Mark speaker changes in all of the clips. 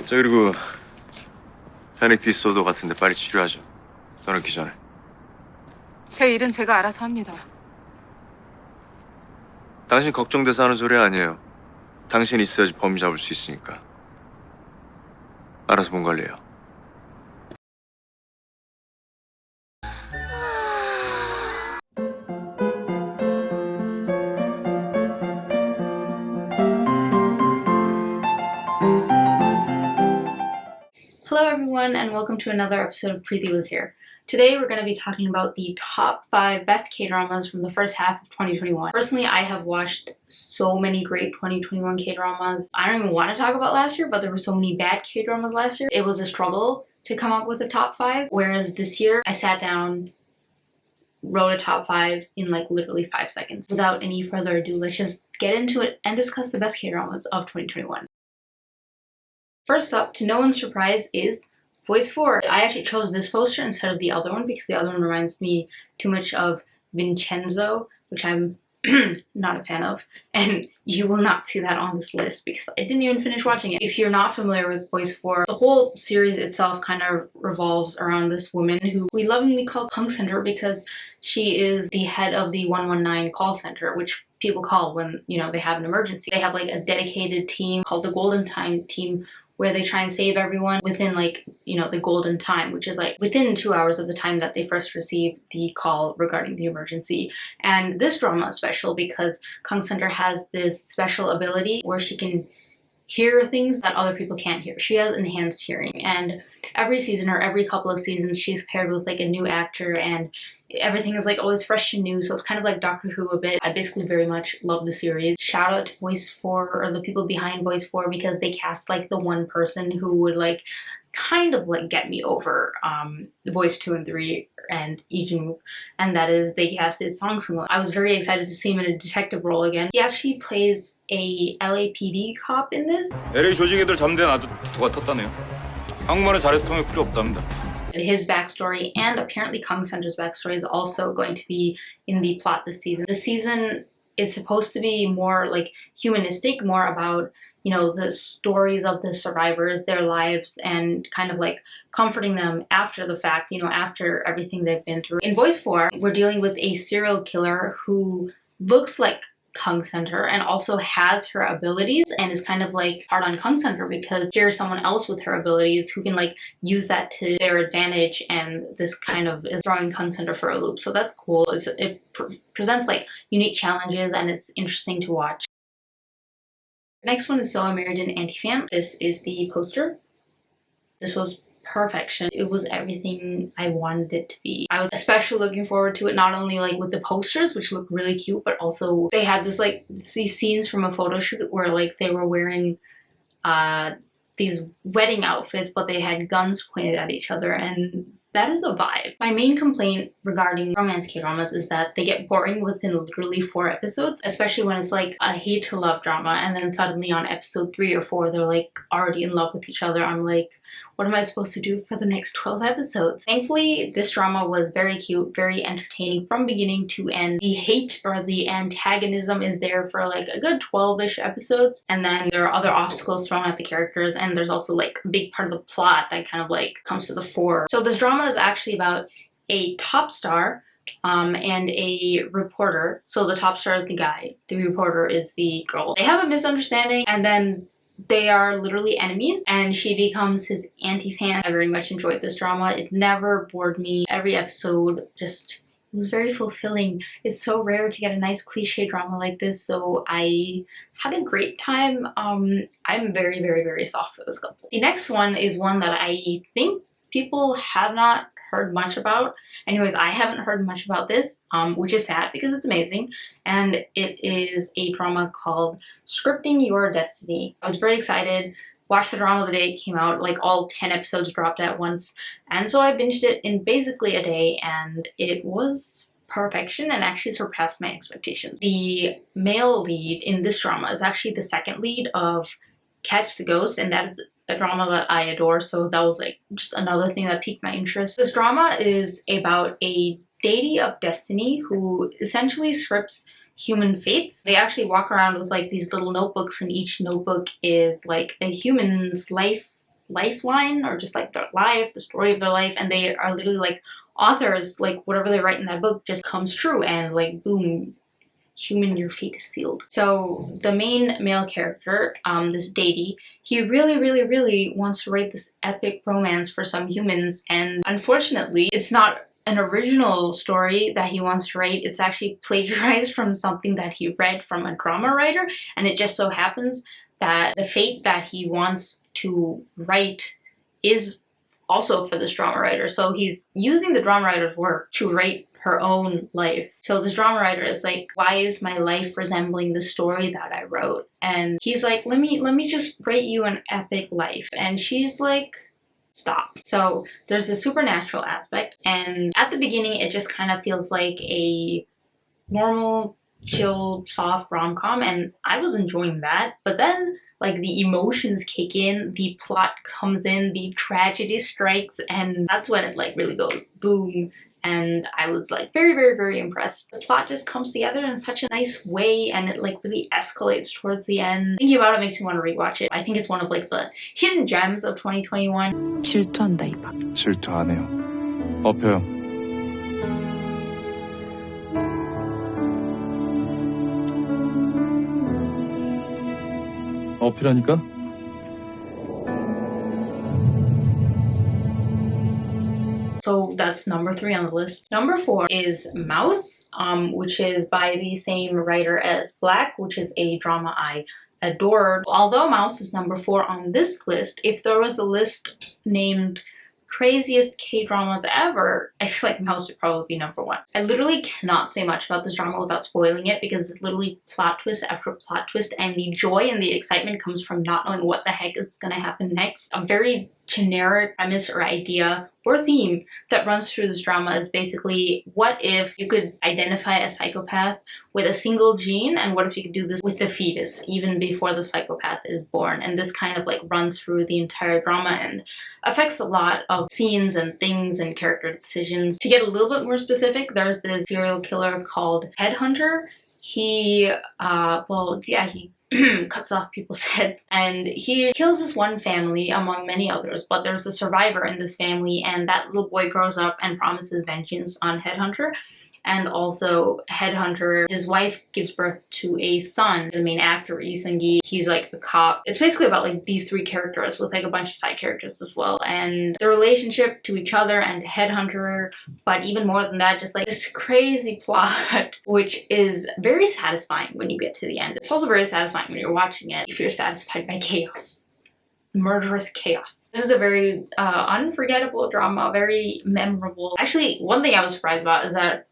Speaker 1: 자, 그리고 패닉 디스오더 같은데 빨리 치료하죠. 떠나기 전에.
Speaker 2: 제 일은 제가 알아서 합니다.
Speaker 1: 당신 걱정돼서 하는 소리 아니에요. 당신 있어야지 범인 잡을 수 있으니까. 알아서 몸 관리해요.
Speaker 3: Hello everyone and welcome to another episode of Preethi Was Here. Today we're going to be talking about the top 5 best K-dramas from the first half of 2021. Personally, I have watched so many great 2021 K-dramas. I don't even want to talk about last year, but there were so many bad K-dramas last year. It was a struggle to come up with a top 5, whereas this year I sat down, wrote a top 5 in like literally 5 seconds. Without any further ado, let's just get into it and discuss the best K-dramas of 2021. First up, to no one's surprise, is Voice 4. I actually chose this poster instead of the other one because the other one reminds me too much of Vincenzo, which I'm not a fan of, and you will not see that on this list because I didn't even finish watching it. If you're not familiar with Voice 4, the whole series itself kind of revolves around this woman who we lovingly call Punk Center because she is the head of the 119 call center, which people call when, you know, they have an emergency. They have like a dedicated team called the Golden Time team where they try and save everyone within like, you know, the golden time, which is like within 2 hours of the time that they first receive the call regarding the emergency. And this drama is special because Kang Center has this special ability where she can hear things that other people can't hear. She has enhanced hearing, and every season or every couple of seasons she's paired with like a new actor and everything is like always fresh and new, so it's kind of like Doctor Who a bit. I basically very much love the series. Shout out to Voice 4 or the people behind Voice 4 because they cast like the one person who would like kind of like get me over Voice 2 and 3 and Lee, and that is they casted Seung-heon. I was very excited to see him in a detective role again. He actually plays a LAPD cop in this.
Speaker 4: LA 조직애들 잠대 놔두고 텄다네요. 한국말은 잘해서 통역 필요 없답니다.
Speaker 3: His backstory and apparently Kang Center's backstory is also going to be in the plot this season. The season is supposed to be more like humanistic, more about, you know, the stories of the survivors, their lives, and kind of like comforting them after the fact, you know, after everything they've been through. In Voice 4, we're dealing with a serial killer who looks like Kang Center and also has her abilities and is kind of like hard on Kang Center because here's someone else with her abilities who can like use that to their advantage, and this kind of is throwing Kang Center for a loop. So that's cool. It presents like unique challenges and it's interesting to watch. The next one is So I Married an Anti-Fan. This is the poster. This was perfection. It was everything I wanted it to be. I was especially looking forward to it, not only like with the posters, which look really cute, but also they had this like these scenes from a photo shoot where like they were wearing these wedding outfits, but they had guns pointed at each other, and that is a vibe. My main complaint regarding romance K-dramas is that they get boring within literally 4 episodes, especially when it's like a hate to love drama and then suddenly on episode 3 or 4 they're like already in love with each other. I'm like, what am I supposed to do for the next 12 episodes? Thankfully, this drama was very cute, very entertaining from beginning to end. The hate or the antagonism is there for like a good 12-ish episodes, and then there are other obstacles thrown at the characters, and there's also like a big part of the plot that kind of like comes to the fore. So this drama is actually about a top star and a reporter. So the top star is the guy, the reporter is the girl. They have a misunderstanding and then they are literally enemies and she becomes his anti-fan. I very much enjoyed this drama. It never bored me. Every episode just was very fulfilling. It's so rare to get a nice cliche drama like this, so I had a great time. I'm very, very, very soft for this couple. The next one is one that I think people have not heard much about. Anyways, I haven't heard much about this, which is sad because it's amazing, and it is a drama called Scripting Your Destiny. I was very excited, watched the drama the day it came out, like all 10 episodes dropped at once, and so I binged it in basically a day, and it was perfection and actually surpassed my expectations. The male lead in this drama is actually the second lead of Catch the Ghost, and that is a drama that I adore, so that was like just another thing that piqued my interest. This drama is about a deity of destiny who essentially scripts human fates. They actually walk around with like these little notebooks, and each notebook is like a human's life lifeline or just like their life, the story of their life, and they are literally like authors, like whatever they write in that book just comes true, and like boom, human, your fate is sealed. So the main male character, this Deity, he really wants to write this epic romance for some humans, and unfortunately it's not an original story that he wants to write. It's actually plagiarized from something that he read from a drama writer, and it just so happens that the fate that he wants to write is also for this drama writer. So he's using the drama writer's work to write her own life. So this drama writer is like, why is my life resembling the story that I wrote? And he's like, let me just write you an epic life. And she's like, stop. So there's the supernatural aspect, and at the beginning it just kind of feels like a normal, chill, soft rom-com, and I was enjoying that. But then like the emotions kick in, the plot comes in, the tragedy strikes, and that's when it like really goes boom. And I was like very impressed. The plot just comes together in such a nice way, and it like really escalates towards the end. Thinking about it makes me want to rewatch it. I think it's one of like the hidden gems of 2021.
Speaker 5: 질투한다 이 밥.
Speaker 6: 질투 안 해요. 업혀요. 어필하니까?
Speaker 3: So that's number 3 on the list. Number 4 is Mouse, which is by the same writer as Black, which is a drama I adored. Although Mouse is number 4 on this list, if there was a list named craziest K-dramas ever, I feel like Mouse would probably be number 1. I literally cannot say much about this drama without spoiling it, because it's literally plot twist after plot twist, and the joy and the excitement comes from not knowing what the heck is gonna happen next. A very generic premise or idea or theme that runs through this drama is basically, what if you could identify a psychopath with a single gene, and what if you could do this with the fetus even before the psychopath is born? And this kind of like runs through the entire drama and affects a lot of scenes and things and character decisions. To get a little bit more specific, there's this serial killer called Headhunter. He cuts off people's heads, and he kills this one family among many others, but there's a survivor in this family, and that little boy grows up and promises vengeance on Headhunter. And also Headhunter, his wife gives birth to a son. The main actor, Lee Seung-gi, he's like a cop. It's basically about like these 3 characters with like a bunch of side characters as well, and the relationship to each other and to Headhunter. But even more than that, just like this crazy plot, which is very satisfying when you get to the end. It's also very satisfying when you're watching it if you're satisfied by chaos. Murderous chaos. This is a very unforgettable drama, very memorable. Actually, one thing I was surprised about is that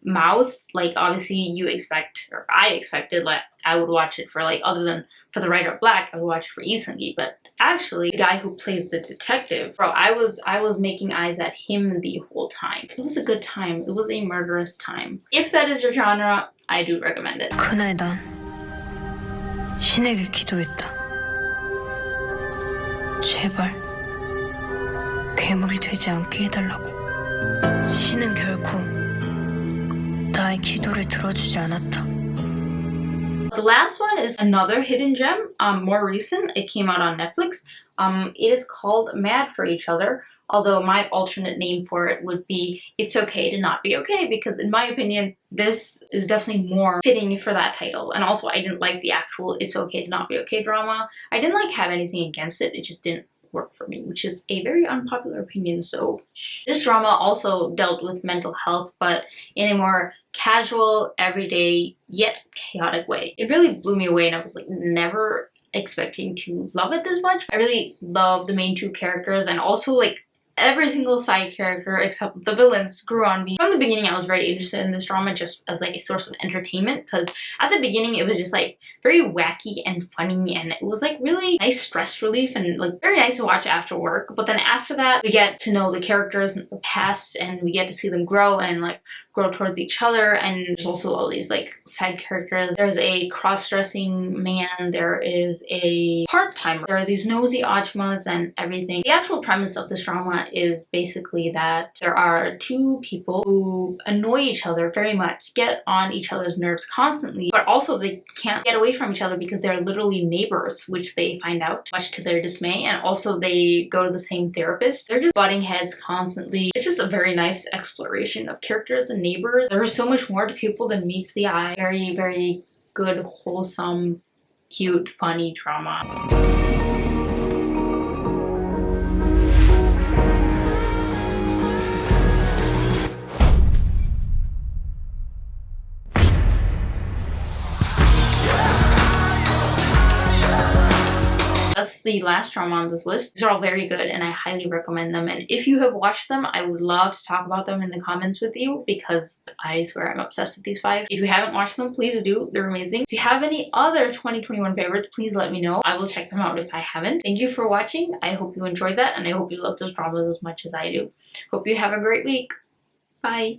Speaker 3: Mouse, like obviously you expect, or I expected, like I would watch it for like, other than for the writer Black, I would watch it for Lee Seung-gi, but actually the guy who plays the detective, bro, I was making eyes at him the whole time. It was a good time. It was a murderous time. If that is your genre, I do recommend it.
Speaker 5: 그날 난 신에게 기도했다. 제발 괴물이 되지 않게 해달라고. 신은 결코 나의 기도를 들어주지 않았다.
Speaker 3: The last one is another hidden gem, more recent. It came out on Netflix. It is called Mad for Each Other, although my alternate name for it would be It's Okay to Not Be Okay, because in my opinion, this is definitely more fitting for that title. And also, I didn't like the actual It's Okay to Not Be Okay drama. I didn't like have anything against it, it just didn't work for me, which is a very unpopular opinion. So this drama also dealt with mental health, but in a more casual, everyday, yet chaotic way. It really blew me away, and I was like never expecting to love it this much. I really love the main 2 characters, and also like every single side character except the villains grew on me. From the beginning, I was very interested in this drama just as like a source of entertainment, because at the beginning it was just like very wacky and funny, and it was like really nice stress relief and like very nice to watch after work. But then after that, we get to know the characters and the past, and we get to see them grow and like grow towards each other, and there's also all these like side characters. There's a cross-dressing man, there is a part-timer, there are these nosy ajmas and everything. The actual premise of this drama is basically that there are two people who annoy each other very much, get on each other's nerves constantly, but also they can't get away from each other because they're literally neighbors, which they find out much to their dismay, and also they go to the same therapist. They're just butting heads constantly. It's just a very nice exploration of characters and neighbors. There's so much more to people than meets the eye. Very, very good, wholesome, cute, funny drama. That's the last drama on this list. These are all very good and I highly recommend them. And if you have watched them, I would love to talk about them in the comments with you because I swear I'm obsessed with these 5. If you haven't watched them, please do. They're amazing. If you have any other 2021 favorites, please let me know. I will check them out if I haven't. Thank you for watching. I hope you enjoyed that and I hope you love those dramas as much as I do. Hope you have a great week. Bye.